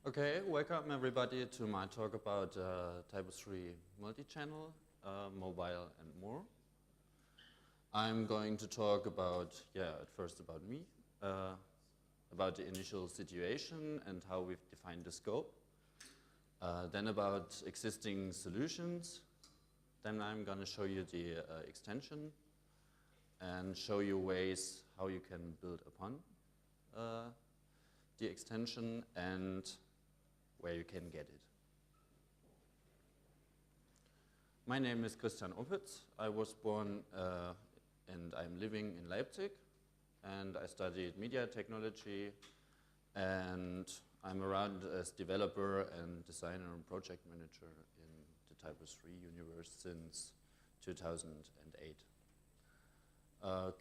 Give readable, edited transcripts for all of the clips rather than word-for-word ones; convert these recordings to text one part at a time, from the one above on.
Okay, welcome everybody to my talk about TYPO3 multi-channel, mobile and more. I'm going to talk about, at first about me, about the initial situation and how we've defined the scope, then about existing solutions, then I'm going to show you the extension and show you ways how you can build upon the extension and where you can get it. My name is Opitz. I was born and I'm living in Leipzig, and I studied media technology, and I'm around as developer and designer and project manager in the TYPO3 universe since 2008.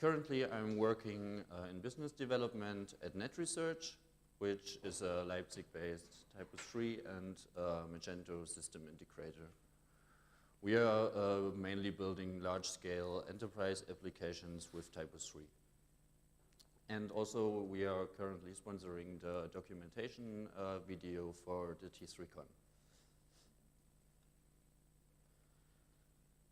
Currently I'm working in business development at Net Research, which is a Leipzig-based TYPO3 and Magento system integrator. We are mainly building large-scale enterprise applications with TYPO3. And also we are currently sponsoring the documentation video for the T3Con.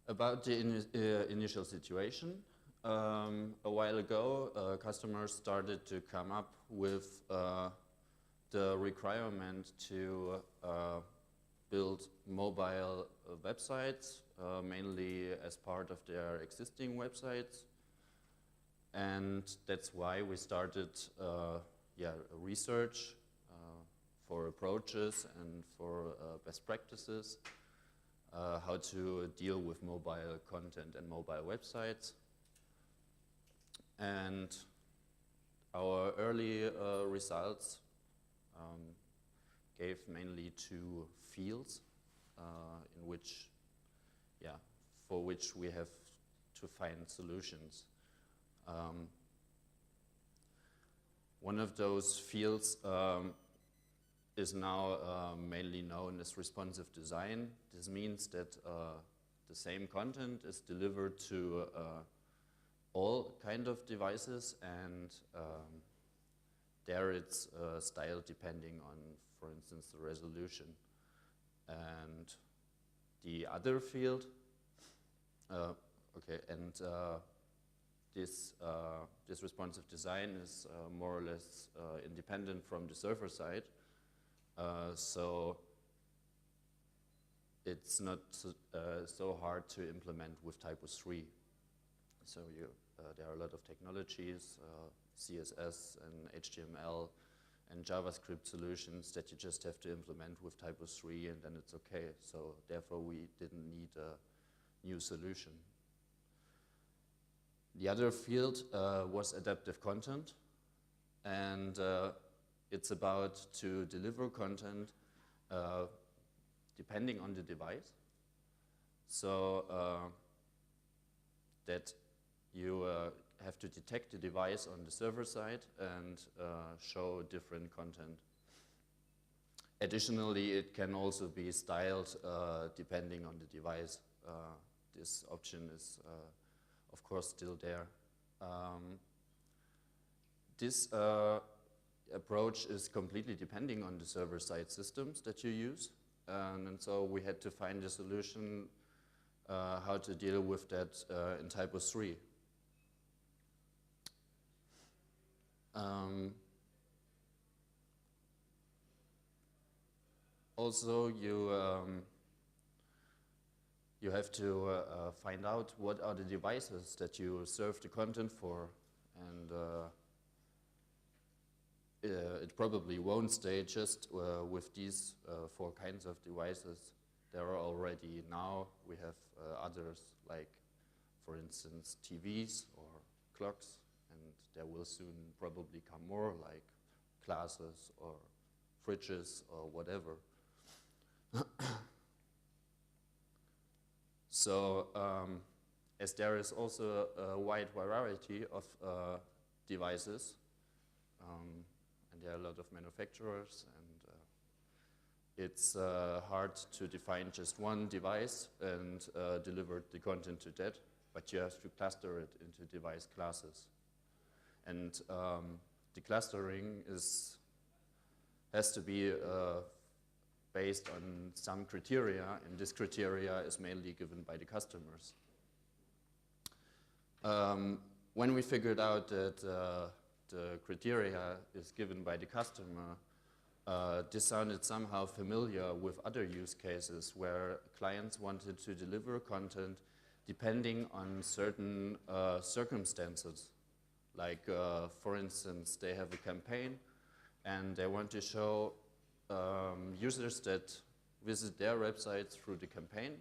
About the initial situation. A while ago, customers started to come up with the requirement to build mobile websites, mainly as part of their existing websites. And that's why we started research for approaches and for best practices, how to deal with mobile content and mobile websites. And our early results gave mainly two fields in which, for which we have to find solutions. One of those fields is now mainly known as responsive design. This means that the same content is delivered to all kind of devices, and there it's styled depending on, for instance, the resolution. And the other field, this responsive design is more or less independent from the server side, so it's not so hard to implement with TYPO3. So there are a lot of technologies, CSS and HTML and JavaScript solutions that you just have to implement with TYPO3, and then it's okay. So therefore we didn't need a new solution. The other field was adaptive content, and it's about to deliver content depending on the device. So that you have to detect the device on the server side and show different content. Additionally, it can also be styled depending on the device. This option is, of course, still there. This approach is completely depending on the server-side systems that you use. And so we had to find a solution how to deal with that in TYPO3. Also, you have to find out what are the devices that you serve the content for, and it probably won't stay just with these four kinds of devices. There are already now, we have others like, for instance, TVs or clocks, and there will soon probably come more like glasses or fridges or whatever. So as there is also a wide variety of devices, and there are a lot of manufacturers, and it's hard to define just one device and deliver the content to that, but you have to cluster it into device classes. And the clustering has to be based on some criteria, and this criteria is mainly given by the customers. When we figured out that the criteria is given by the customer, this sounded somehow familiar with other use cases where clients wanted to deliver content depending on certain circumstances. Like, for instance, they have a campaign and they want to show users that visit their website through the campaign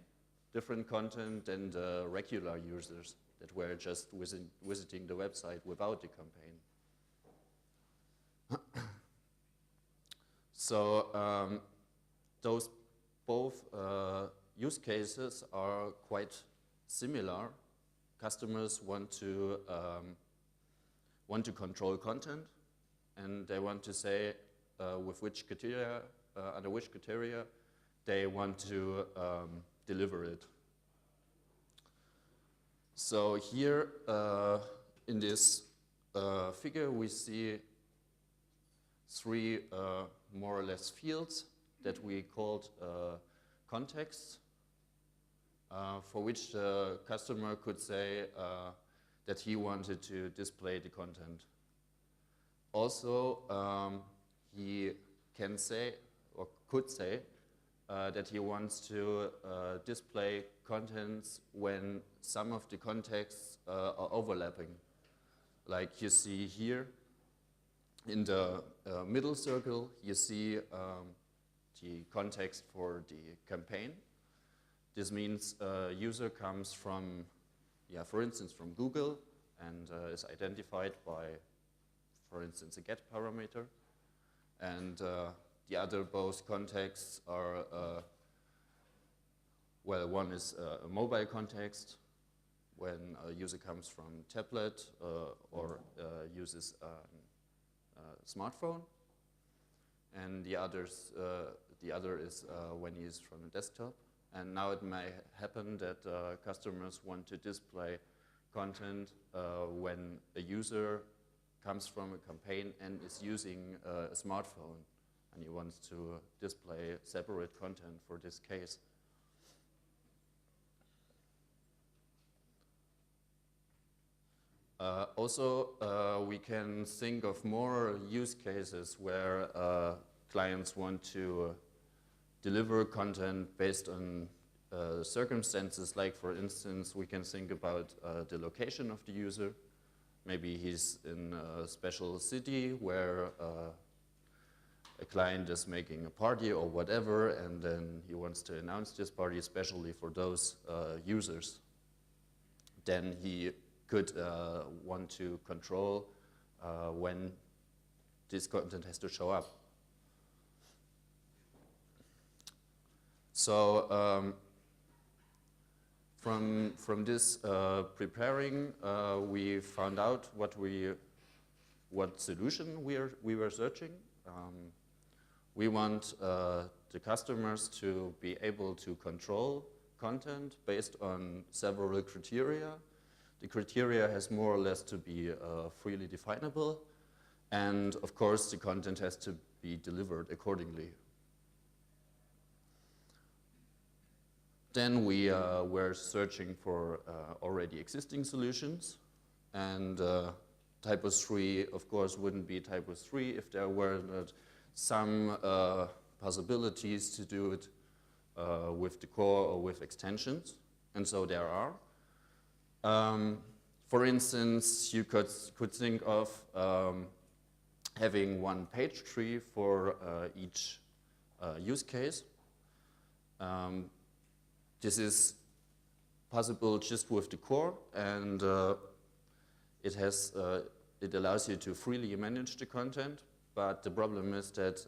different content than the regular users that were just visiting the website without the campaign. So those both use cases are quite similar. Customers want to control content, and they want to say with which criteria, under which criteria they want to deliver it. So here in this figure we see three more or less fields that we called contexts, for which the customer could say that he wanted to display the content. Also, he can say, or could say, that he wants to display contents when some of the contexts are overlapping. Like you see here, in the middle circle, you see the context for the campaign. This means a user comes from, for instance, from Google and is identified by, for instance, a get parameter. And the other both contexts are, well, one is a mobile context when a user comes from tablet or uses smartphone, and the other is when he is from a desktop. And now it may happen that customers want to display content when a user comes from a campaign and is using a smartphone, and he wants to display separate content for this case. Also, we can think of more use cases where clients want to deliver content based on circumstances. Like, for instance, we can think about the location of the user. Maybe he's in a special city where a client is making a party or whatever, and then he wants to announce this party especially for those users. Then he could want to control when this content has to show up. So from this preparing, we found out what solution we were searching. We want the customers to be able to control content based on several criteria. The criteria has more or less to be freely definable, and of course the content has to be delivered accordingly. Then we were searching for already existing solutions, and TYPO3 of course wouldn't be TYPO3 if there were not some possibilities to do it with the core or with extensions, and so there are. For instance, you could think of having one page tree for each use case. This is possible just with the core, and it allows you to freely manage the content. But the problem is that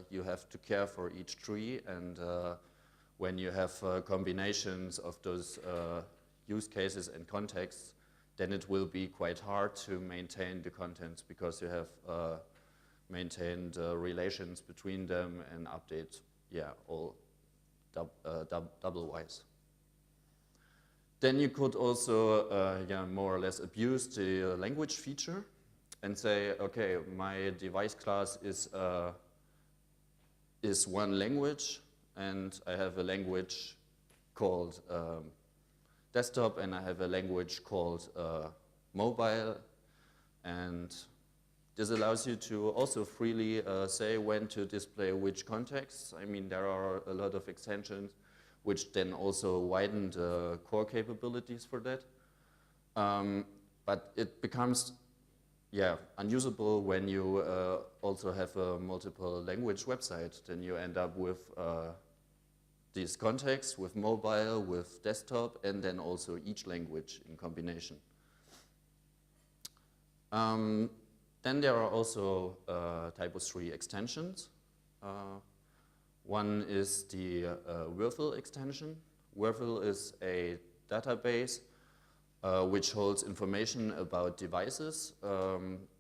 you have to care for each tree, and when you have combinations of those use cases and contexts, then it will be quite hard to maintain the contents because you have maintained relations between them and update, all double-wise. Then you could also, more or less abuse the language feature and say, okay, my device class is is one language, and I have a language called desktop, and I have a language called mobile, and this allows you to also freely say when to display which contexts. I mean, there are a lot of extensions which then also widen the core capabilities for that. But it becomes unusable when you also have a multiple language website. Then you end up with these contexts, with mobile, with desktop, and then also each language in combination. Then there are also TYPO3 extensions. One is the Würfel extension. Würfel is a database which holds information about devices.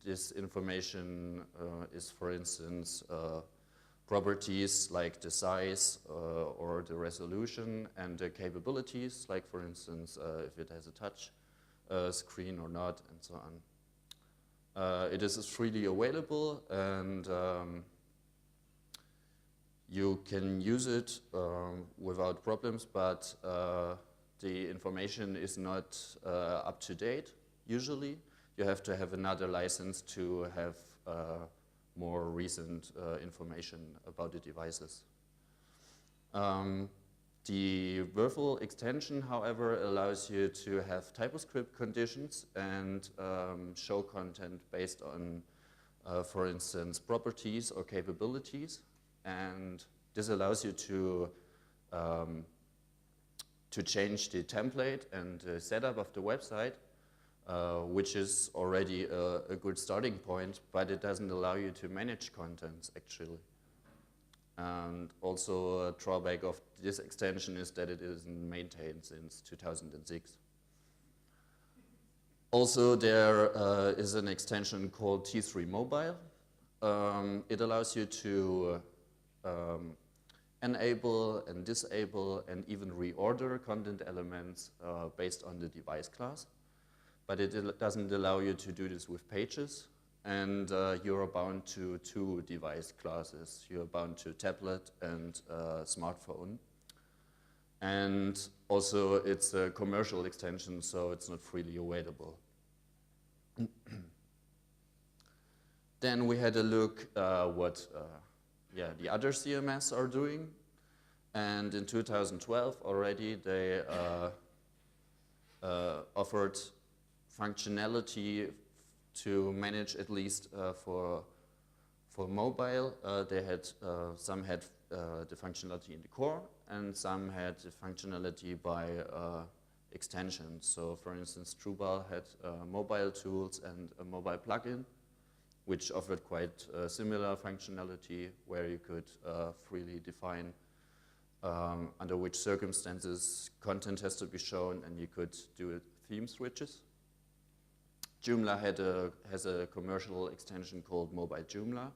This information is, for instance, properties like the size or the resolution, and the capabilities, like for instance, if it has a touch screen or not, and so on. It is freely available, and you can use it without problems, but the information is not up to date, usually. You have to have another license to have more recent information about the devices. The Würfel extension, however, allows you to have TypoScript conditions and show content based on, for instance, properties or capabilities. And this allows you to change the template and the setup of the website, which is already a good starting point, but it doesn't allow you to manage contents, actually. And also a drawback of this extension is that it isn't maintained since 2006. Also, there is an extension called T3 Mobile. It allows you to enable and disable and even reorder content elements based on the device class. But it doesn't allow you to do this with pages, and you're bound to two device classes. You're bound to tablet and smartphone. And also it's a commercial extension, so it's not freely available. Then we had a look what the other CMS are doing. And in 2012 already they offered functionality to manage, at least for mobile. They had some had the functionality in the core, and some had the functionality by extension. So for instance, Drupal had mobile tools and a mobile plugin, which offered quite similar functionality, where you could freely define under which circumstances content has to be shown, and you could do theme switches. Joomla has a commercial extension called Mobile Joomla.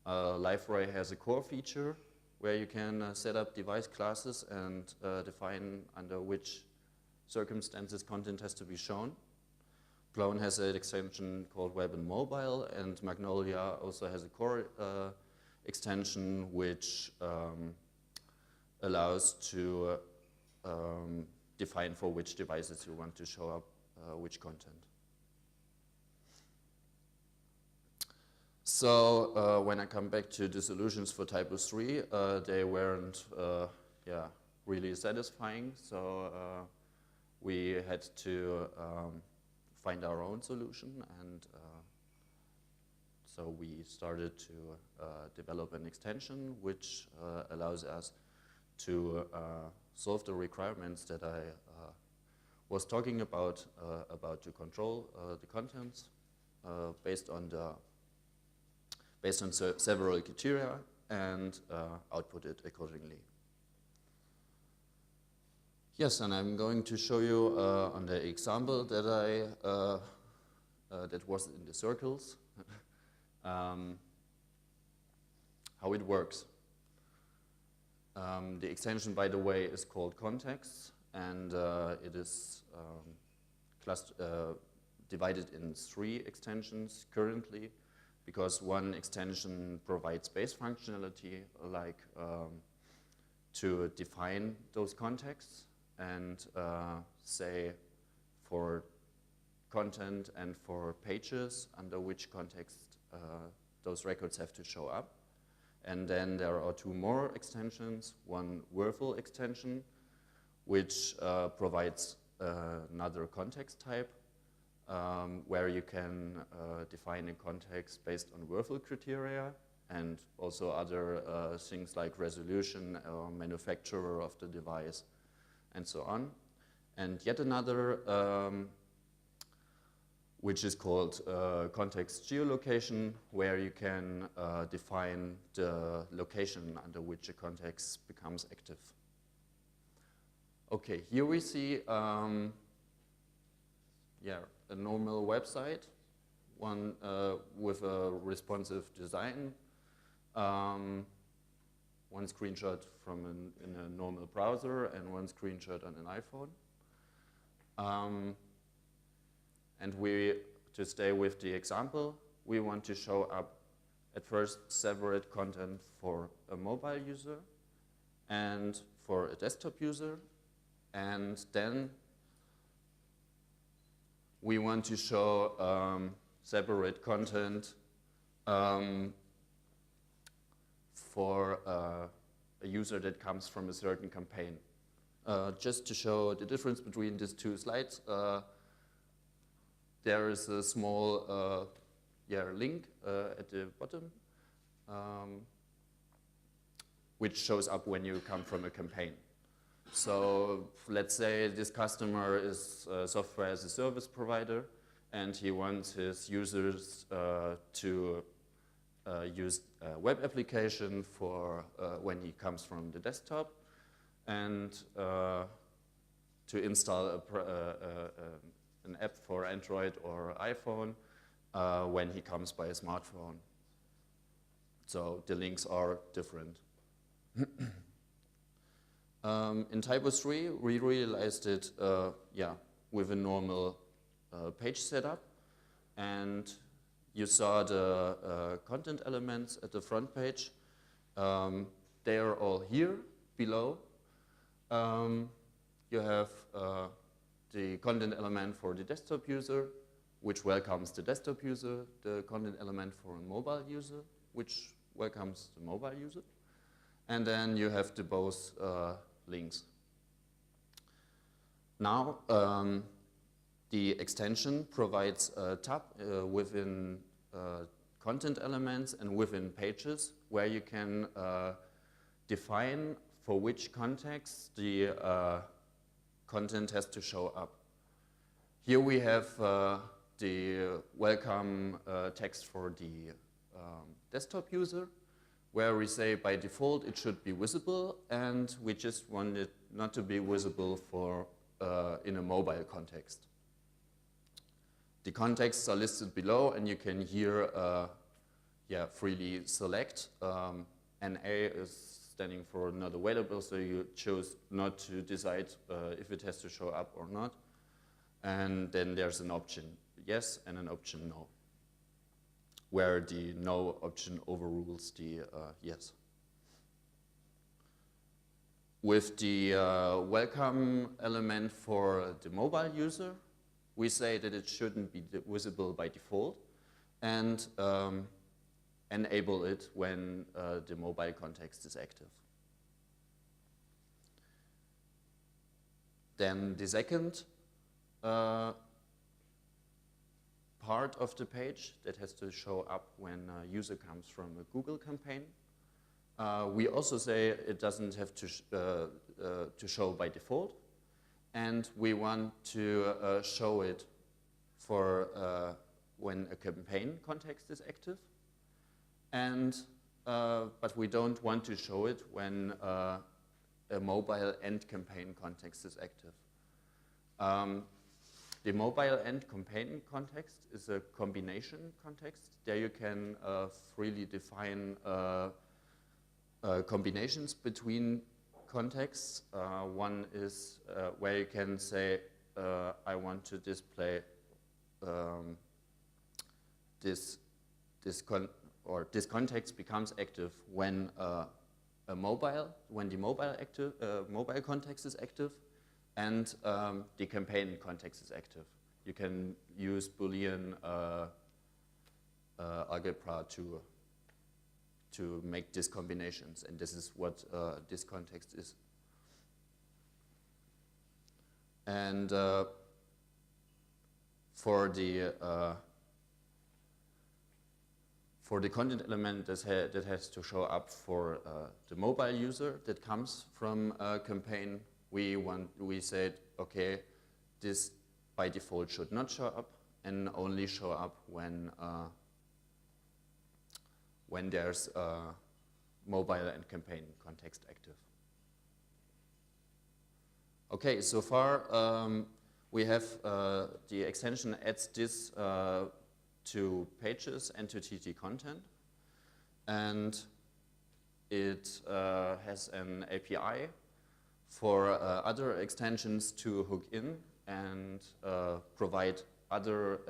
Liferay has a core feature where you can set up device classes and define under which circumstances content has to be shown. Clone has an extension called Web and Mobile, and Magnolia also has a core extension which allows to define for which devices you want to show up which content. So when I come back to the solutions for TYPO3, they weren't really satisfying. So we had to find our own solution, and so we started to develop an extension which allows us to solve the requirements that I was talking about to control the contents based on several criteria, and output it accordingly. Yes, and I'm going to show you on the example that that was in the circles how it works. The extension, by the way, is called Context, and it is divided in 3 extensions currently. because one extension provides base functionality, like to define those contexts and say for content and for pages under which context those records have to show up. And then there are two more extensions, one worthful extension, which provides another context type, where you can define a context based on worthful criteria and also other things like resolution or manufacturer of the device and so on. And yet another, which is called context geolocation, where you can define the location under which a context becomes active. Okay, here we see a normal website, one with a responsive design, one screenshot from in a normal browser and one screenshot on an iPhone. And to stay with the example, we want to show up at first separate content for a mobile user and for a desktop user, and then we want to show separate content for a user that comes from a certain campaign. Just to show the difference between these two slides, there is a small link at the bottom, which shows up when you come from a campaign. So let's say this customer is a software as a service provider, and he wants his users to use a web application for when he comes from the desktop, and to install an app for Android or iPhone when he comes by a smartphone. So the links are different. In TYPO3, we realized it with a normal page setup, and you saw the content elements at the front page. They are all here below. You have the content element for the desktop user, which welcomes the desktop user, the content element for a mobile user, which welcomes the mobile user, and then you have the both links. Now, the extension provides a tab within content elements and within pages, where you can define for which context the content has to show up. Here we have the welcome text for the desktop user, where we say by default it should be visible, and we just want it not to be visible for in a mobile context. The contexts are listed below, and you can here freely select. NA is standing for not available, so you choose not to decide if it has to show up or not. And then there's an option yes and an option no, where the no option overrules the yes. With the welcome element for the mobile user, we say that it shouldn't be visible by default, and enable it when the mobile context is active. Then the second part of the page that has to show up when a user comes from a Google campaign. We also say it doesn't have to show by default, and we want to show it for when a campaign context is active, and but we don't want to show it when a mobile end campaign context is active. The mobile end campaign context is a combination context. There you can freely define combinations between contexts. One is where you can say, I want to display this this context becomes active when the mobile context is active and the campaign context is active. You can use Boolean algebra to make these combinations, and this is what this context is. And for the content element that has to show up for the mobile user that comes from a campaign, we said, okay, this by default should not show up and only show up when there's mobile and campaign context active. Okay, so far we have the extension adds this to pages and to TT content, and it has an API for other extensions to hook in and provide other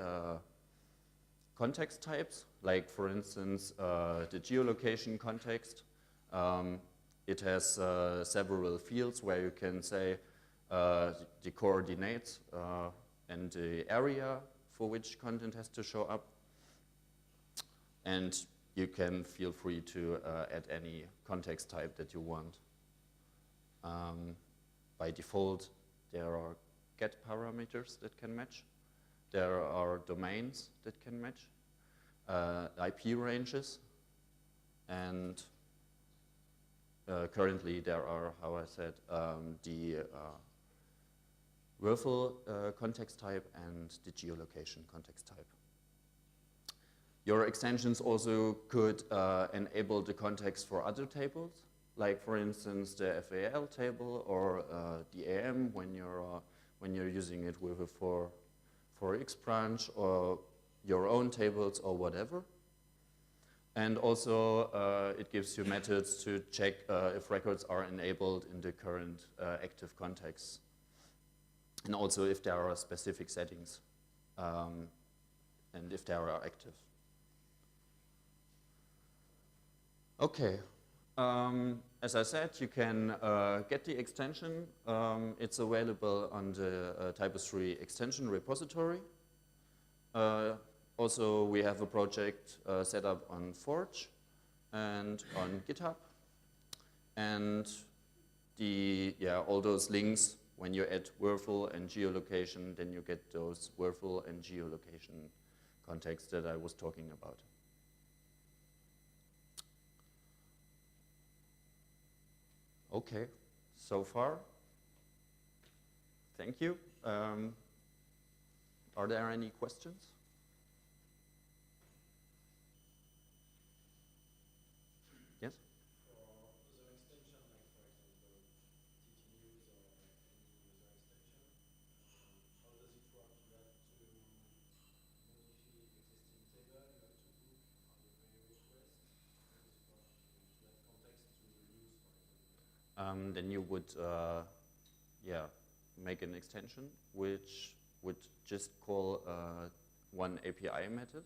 context types, like for instance the geolocation context. It has several fields where you can say the coordinates and the area for which content has to show up. And you can feel free to add any context type that you want. By default, there are get parameters that can match. There are domains that can match, IP ranges, and currently there are, how I said, the Würfel context type and the geolocation context type. Your extensions also could enable the context for other tables, like for instance the FAL table or the AM when you're using it with a for X branch, or your own tables or whatever. And also it gives you methods to check if records are enabled in the current active context. And also if there are specific settings and if they are active. Okay, as I said, you can get the extension. It's available on the TYPO3 extension repository. Also, we have a project set up on Forge and on GitHub. And all those links, when you add Würfel and geolocation, then you get those Würfel and geolocation contexts that I was talking about. Okay, so far, thank you. Are there any questions? Yes? For user extension, like for example, TT News or any user extension, how does it work? You have to modify existing table, you have to book on the very request. How does it work? You have to add context to news, for example. Then you would make an extension which would just call one API method,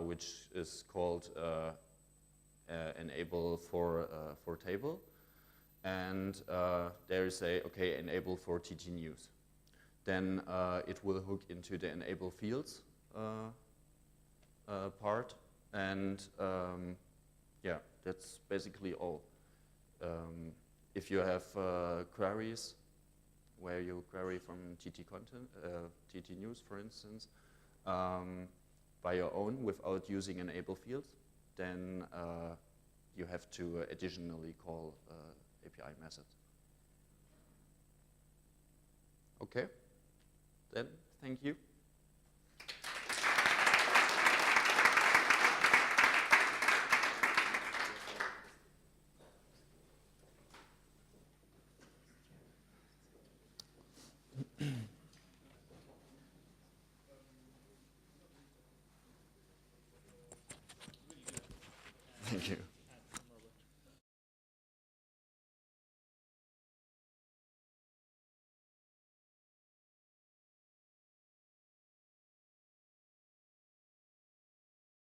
which is called enable for table, and there is a enable for TT News. Then it will hook into the enable fields part, and that's basically all. If you have queries where you query from TT content, TT News, for instance, by your own without using enable fields, then you have to additionally call API methods. Okay, then thank you. Thank you.